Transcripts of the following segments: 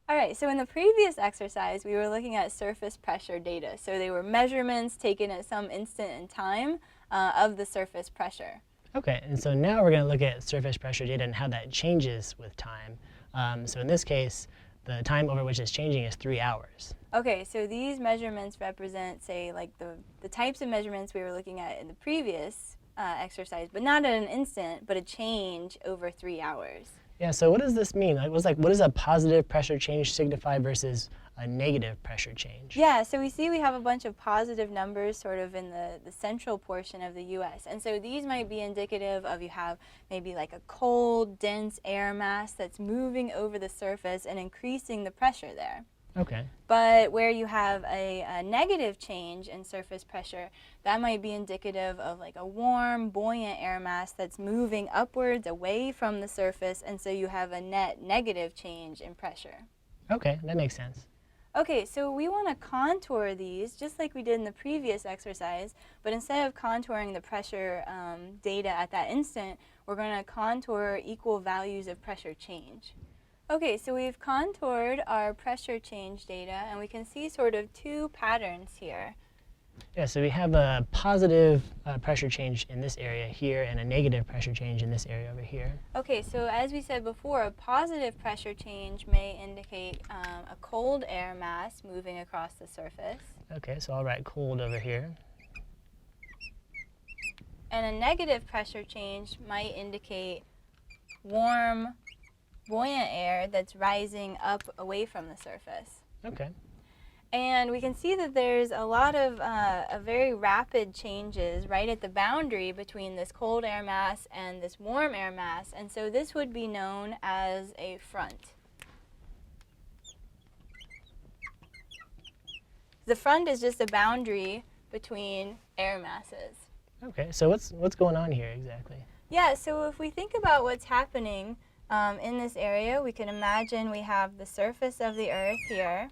All right, so in the previous exercise, we were looking at surface pressure data. So they were measurements taken at some instant in time of the surface pressure. Okay, and so now we're going to look at surface pressure data and how that changes with time. So in this case, the time over which it's changing is 3 hours. Okay, so these measurements represent, say, like the types of measurements we were looking at in the previous exercise, but not at an instant, but a change over 3 hours. Yeah, so what does this mean? What does a positive pressure change signify versus a negative pressure change? Yeah, so we see we have a bunch of positive numbers sort of in the central portion of the US. And so these might be indicative of you have maybe like a cold, dense air mass that's moving over the surface and increasing the pressure there. Okay. But where you have a negative change in surface pressure, that might be indicative of like a warm, buoyant air mass that's moving upwards away from the surface, and so you have a net negative change in pressure. Okay, that makes sense. Okay, so we want to contour these just like we did in the previous exercise, but instead of contouring the pressure data at that instant, we're going to contour equal values of pressure change. Okay, so we've contoured our pressure change data, and we can see sort of two patterns here. Yeah, so we have a positive pressure change in this area here and a negative pressure change in this area over here. Okay, so as we said before, a positive pressure change may indicate a cold air mass moving across the surface. Okay, so I'll write cold over here. And a negative pressure change might indicate warm, buoyant air that's rising up away from the surface. Okay. And we can see that there's a lot of very rapid changes right at the boundary between this cold air mass and this warm air mass. And so this would be known as a front. The front is just a boundary between air masses. Okay, so what's going on here exactly? Yeah, so if we think about what's happening in this area, we can imagine we have the surface of the Earth here.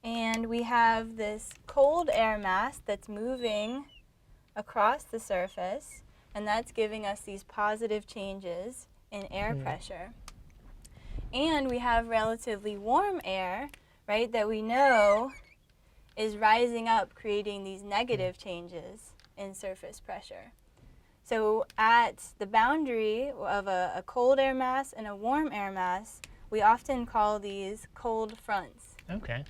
And we have this cold air mass that's moving across the surface, and that's giving us these positive changes in air pressure. And we have relatively warm air, right, that we know is rising up, creating these negative changes in surface pressure. So at the boundary of a cold air mass and a warm air mass, we often call these cold fronts. Okay.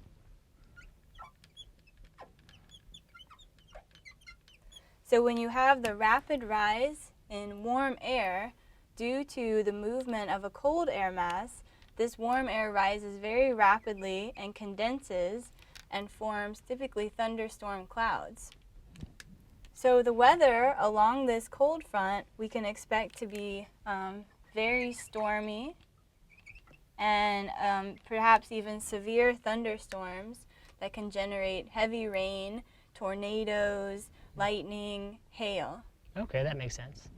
So when you have the rapid rise in warm air due to the movement of a cold air mass, this warm air rises very rapidly and condenses and forms typically thunderstorm clouds. So the weather along this cold front we can expect to be very stormy and perhaps even severe thunderstorms that can generate heavy rain, tornadoes, lightning, hail. Okay, that makes sense.